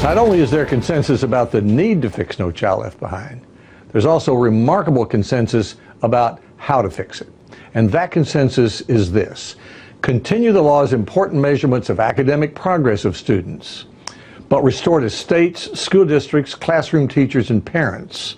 Not only is there consensus about the need to fix No Child Left Behind, there's also remarkable consensus about how to fix it. And that consensus is this: continue the law's important measurements of academic progress of students, but restore to states, school districts, classroom teachers, and parents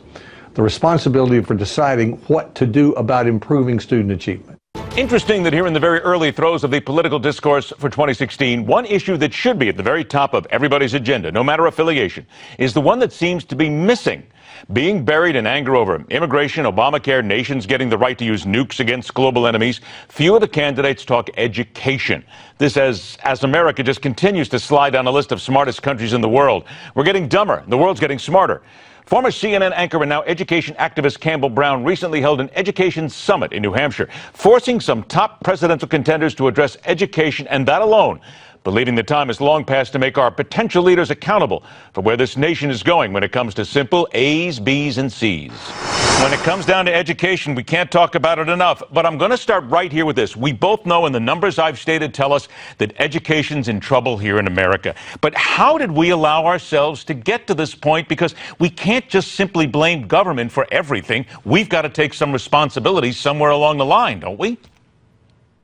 the responsibility for deciding what to do about improving student achievement. Interesting that here in the very early throes of the political discourse for 2016, one issue that should be at the very top of everybody's agenda, no matter affiliation, is the one that seems to be missing. Being buried in anger over immigration, Obamacare, nations getting the right to use nukes against global enemies, few of the candidates talk education. This as America just continues to slide down a list of smartest countries in the world. We're getting dumber. The world's getting smarter. Former CNN anchor and now education activist Campbell Brown recently held an education summit in New Hampshire, forcing some top presidential contenders to address education, and that alone, believing the time is long past to make our potential leaders accountable for where this nation is going when it comes to simple A's, B's, and C's. When it comes down to education, we can't talk about it enough, but I'm going to start right here with this. We both know, and the numbers I've stated tell us, that education's in trouble here in America. But how did we allow ourselves to get to this point? Because we can't just simply blame government for everything. We've got to take some responsibility somewhere along the line, don't we?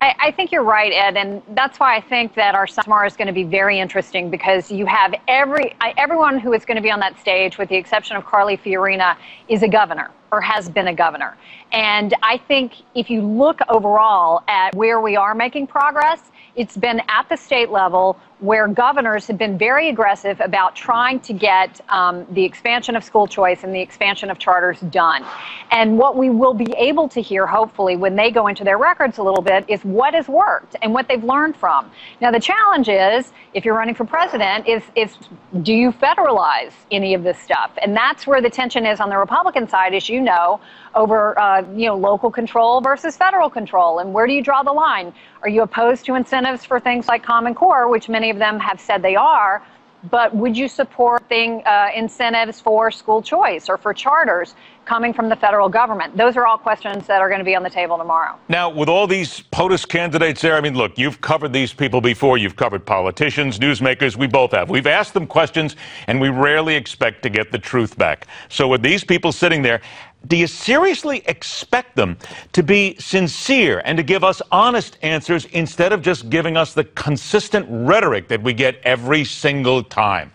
I think you're right, Ed, and that's why I think that our summit tomorrow is going to be very interesting, because you have everyone who is going to be on that stage, with the exception of Carly Fiorina, is a governor or has been a governor. And I think if you look overall at where we are making progress, it's been at the state level, where governors have been very aggressive about trying to get the expansion of school choice and the expansion of charters done. And what we will be able to hear, hopefully, when they go into their records a little bit, is what has worked and what they've learned from. Now, the challenge is, if you're running for president, is do you federalize any of this stuff? And that's where the tension is on the Republican side, as you know, over local control versus federal control. And where do you draw the line? Are you opposed to incentives for things like Common Core, which many of them have said they are, but would you support incentives for school choice or for charters coming from the federal government? Those are all questions that are going to be on the table tomorrow. Now, with all these POTUS candidates there, I mean, look, you've covered these people before. You've covered politicians, newsmakers. We both have. We've asked them questions, and we rarely expect to get the truth back. So with these people sitting there, do you seriously expect them to be sincere and to give us honest answers instead of just giving us the consistent rhetoric that we get every single time?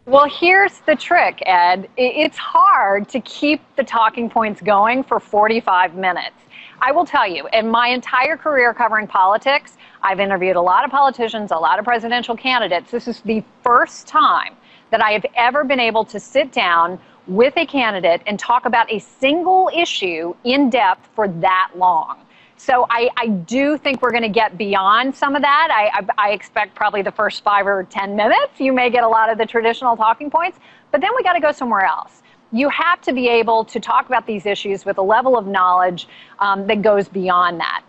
Well, here's the trick, Ed. It's hard to keep the talking points going for 45 minutes. I will tell you, in my entire career covering politics, I've interviewed a lot of politicians, a lot of presidential candidates. This is the first time that I have ever been able to sit down with a candidate and talk about a single issue in depth for that long. So I do think we're going to get beyond some of that. I expect probably the first 5 or 10 minutes, you may get a lot of the traditional talking points, but then we got to go somewhere else. You have to be able to talk about these issues with a level of knowledge that goes beyond that,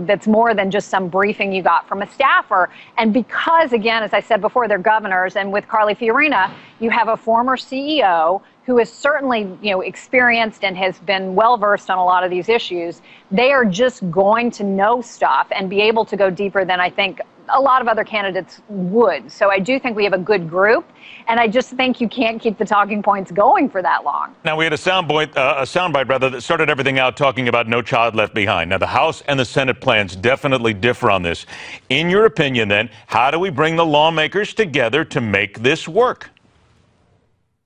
that's more than just some briefing you got from a staffer. And because, again, as I said before, they're governors, and with Carly Fiorina, you have a former CEO who is certainly, experienced and has been well-versed on a lot of these issues. They are just going to know stuff and be able to go deeper than I think a lot of other candidates would. So I do think we have a good group, and I just think you can't keep the talking points going for that long. Now, we had a soundbite that started everything out talking about No Child Left Behind. Now, the House and the Senate plans definitely differ on this. In your opinion, then, how do we bring the lawmakers together to make this work?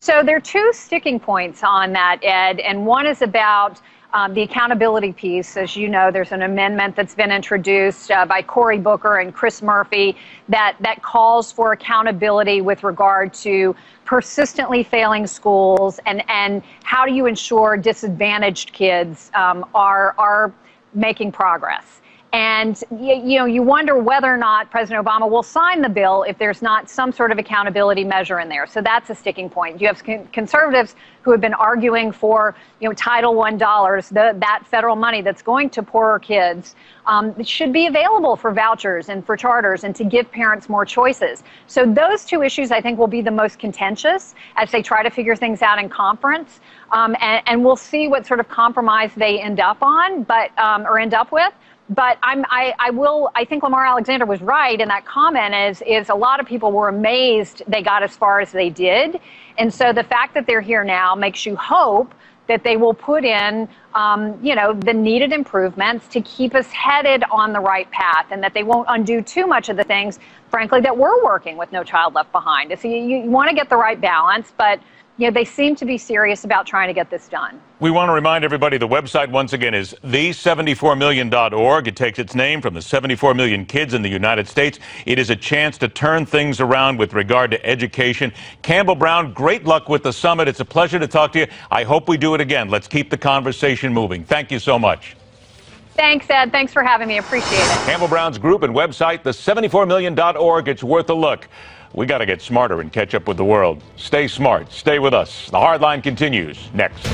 So there are two sticking points on that, Ed, and one is about the accountability piece. As you know, there's an amendment that's been introduced by Cory Booker and Chris Murphy that calls for accountability with regard to persistently failing schools and how do you ensure disadvantaged kids are making progress. And, you wonder whether or not President Obama will sign the bill if there's not some sort of accountability measure in there. So that's a sticking point. You have conservatives who have been arguing for, Title I dollars, that federal money that's going to poorer kids should be available for vouchers and for charters and to give parents more choices. So those two issues, I think, will be the most contentious as they try to figure things out in conference. And we'll see what sort of compromise they end up on, or end up with. But I think Lamar Alexander was right in that comment is a lot of people were amazed they got as far as they did. And so the fact that they're here now makes you hope that they will put in, the needed improvements to keep us headed on the right path, and that they won't undo too much of the things, frankly, that we're working with No Child Left Behind. So you want to get the right balance, but they seem to be serious about trying to get this done. We want to remind everybody the website, once again, is the74million.org. It takes its name from the 74 million kids in the United States. It is a chance to turn things around with regard to education. Campbell Brown, great luck with the summit. It's a pleasure to talk to you. I hope we do it again. Let's keep the conversation moving. Thank you so much. Thanks, Ed. Thanks for having me. Appreciate it. Campbell Brown's group and website, the74million.org. It's worth a look. We got to get smarter and catch up with the world. Stay smart. Stay with us. The Hardline continues next.